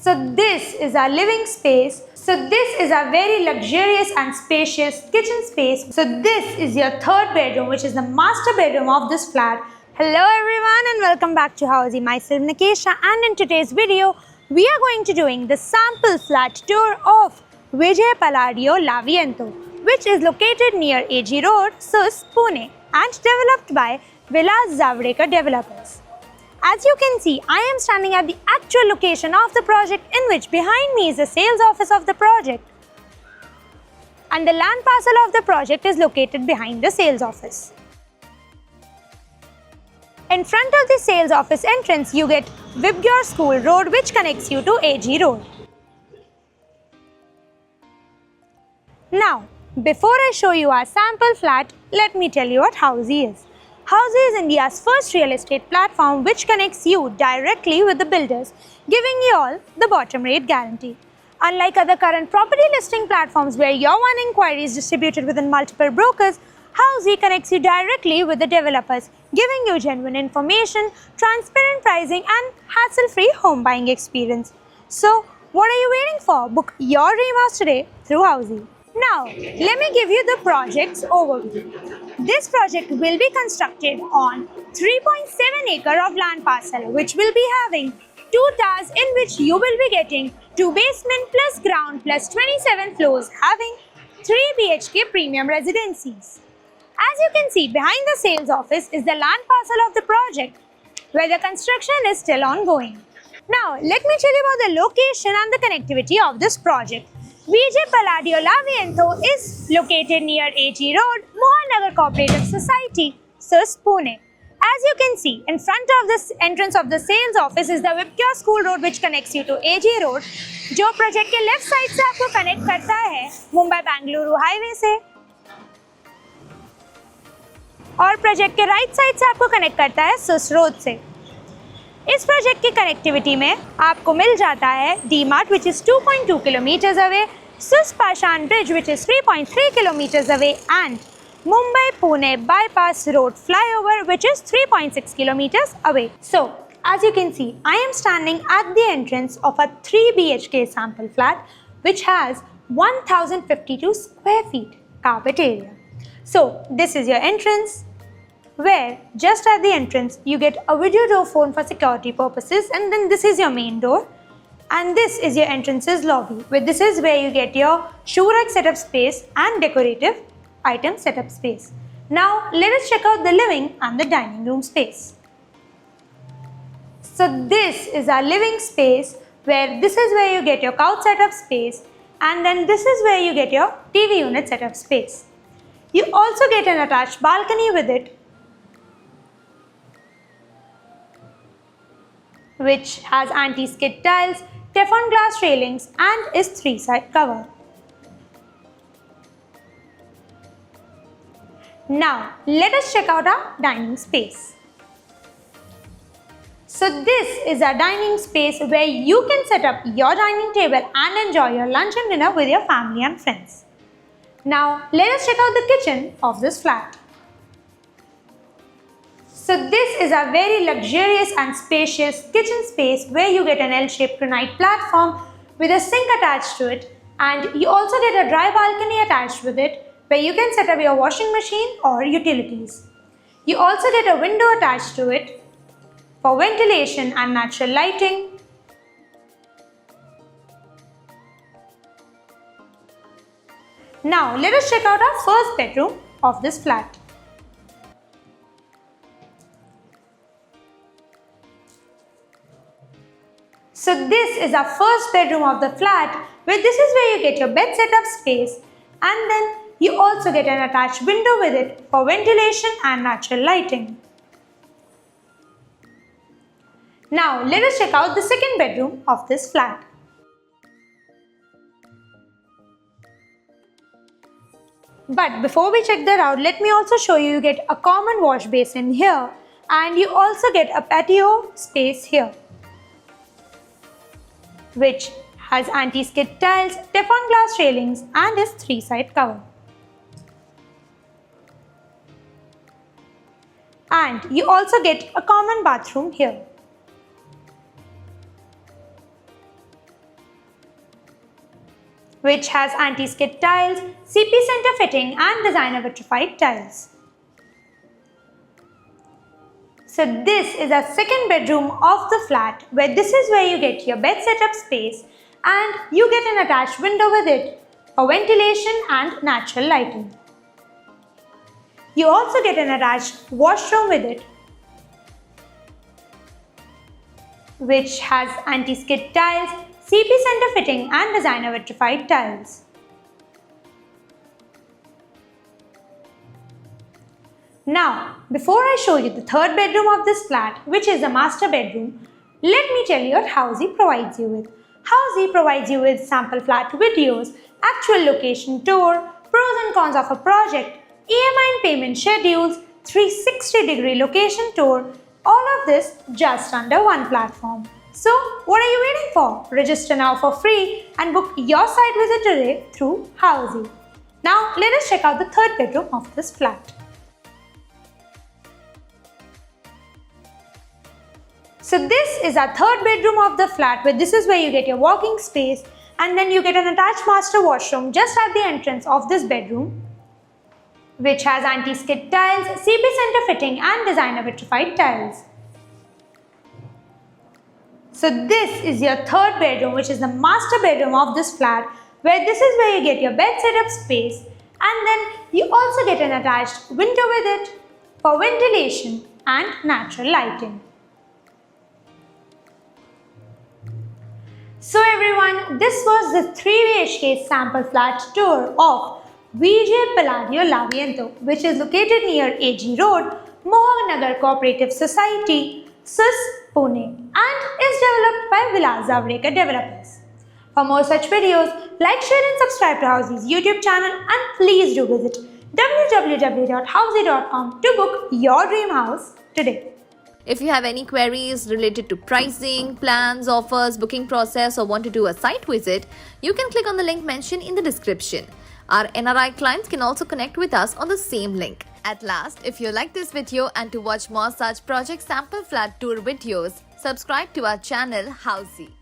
So this is our living space. So this is our very luxurious and spacious kitchen space. So this is your third bedroom, which is the master bedroom of this flat. Hello everyone and welcome back to Housey. Myself Nikesha, and in today's video, we are going to doing the sample flat tour of Vijay Palladio Laviento, which is located near AG Road, Sus, Pune, and developed by Vilas Zavdekar Developers. As you can see, I am standing at the actual location of the project, in which behind me is the sales office of the project. And the land parcel of the project is located behind the sales office. In front of the sales office entrance, you get Vibgyor School Road, which connects you to AG Road. Now, before I show you our sample flat, let me tell you what Housey is. Housey is India's first real estate platform which connects you directly with the builders, giving you all the bottom rate guarantee. Unlike other current property listing platforms where your one inquiry is distributed within multiple brokers, Housey connects you directly with the developers, giving you genuine information, transparent pricing and hassle-free home buying experience. So, what are you waiting for? Book your dream house today through Housey. Now, let me give you the project's overview. This project will be constructed on 3.7 acre of land parcel, which will be having 2 towers, in which you will be getting 2 basement plus ground plus 27 floors, having 3 BHK premium residencies. As you can see, behind the sales office is the land parcel of the project, where the construction is still ongoing. Now, let me tell you about the location and the connectivity of this project. Vijay Palladio Laviento is located near AG Road, Mohanagar Cooperative Society, Sus, Pune. As you can see, in front of this entrance of the sales office is the Vibgyor School Road, which connects you to AG Road, जो project के left side से आपको connect करता है Mumbai Bengaluru highway से, और project के right side से आपको कनेक्ट करता है सुस रोड से. इस प्रोजेक्ट की कनेक्टिविटी में आपको मिल जाता है DMart, which is 2.2 kilometers away, Sus Pashan Bridge, which is 3.3 kilometers away, and Mumbai-Pune Bypass Road flyover, which is 3.6 kilometers away. So, as you can see, I am standing at the entrance of a 3 BHK sample flat, which has 1052 square feet carpet area. So, this is your entrance, where just at the entrance you get a video door phone for security purposes, and then this is your main door, and this is your entrance's lobby, where this is where you get your shoe rack setup space and decorative item setup space. Now let us check out the living and the dining room space. So this is our living space, where this is where you get your couch setup space, and then this is where you get your TV unit setup space. You also get an attached balcony with it, which has anti-skid tiles, Teflon glass railings and is 3-side cover. Now, let us check out our dining space. So this is our dining space, where you can set up your dining table and enjoy your lunch and dinner with your family and friends. Now, let us check out the kitchen of this flat. So this is a very luxurious and spacious kitchen space, where you get an L-shaped granite platform with a sink attached to it, and you also get a dry balcony attached with it, where you can set up your washing machine or utilities. You also get a window attached to it for ventilation and natural lighting. Now let us check out our first bedroom of this flat. So this is our first bedroom of the flat, where this is where you get your bed setup space, and then you also get an attached window with it for ventilation and natural lighting. Now let us check out the second bedroom of this flat. But before we check that out, let me also show you get a common wash basin here, and you also get a patio space here, which has anti-skid tiles, Teflon glass railings and is 3-side cover. And you also get a common bathroom here. which has anti-skid tiles, CP center fitting and designer vitrified tiles. So this is a second bedroom of the flat, where this is where you get your bed setup space and you get an attached window with it for ventilation and natural lighting. You also get an attached washroom with it, which has anti-skid tiles, CP center fitting and designer vitrified tiles. Now, before I show you the third bedroom of this flat, which is the master bedroom, let me tell you what Housey provides you with. Housey provides you with sample flat videos, actual location tour, pros and cons of a project, EMI and payment schedules, 360-degree location tour, all of this just under one platform. So, what are you waiting for? Register now for free and book your site visit today through Housey. Now, let us check out the third bedroom of this flat. So this is our third bedroom of the flat, where this is where you get your walking space and then you get an attached master washroom just at the entrance of this bedroom, which has anti-skid tiles, CP center fitting and designer vitrified tiles. So this is your third bedroom, which is the master bedroom of this flat, where this is where you get your bed setup space and then you also get an attached window with it for ventilation and natural lighting. So everyone, this was the 3 BHK sample flat tour of VJ Palladio Laviento, which is located near AG Road, Mohanagar Cooperative Society, SUS, Pune, and is developed by Vilas Zavrekar Developers. For more such videos, like, share and subscribe to Housey's YouTube channel, and please do visit www.housey.com to book your dream house today. If you have any queries related to pricing, plans, offers, booking process, or want to do a site visit, you can click on the link mentioned in the description. Our NRI clients can also connect with us on the same link. At last, if you like this video and to watch more such project sample flat tour videos, subscribe to our channel Housey.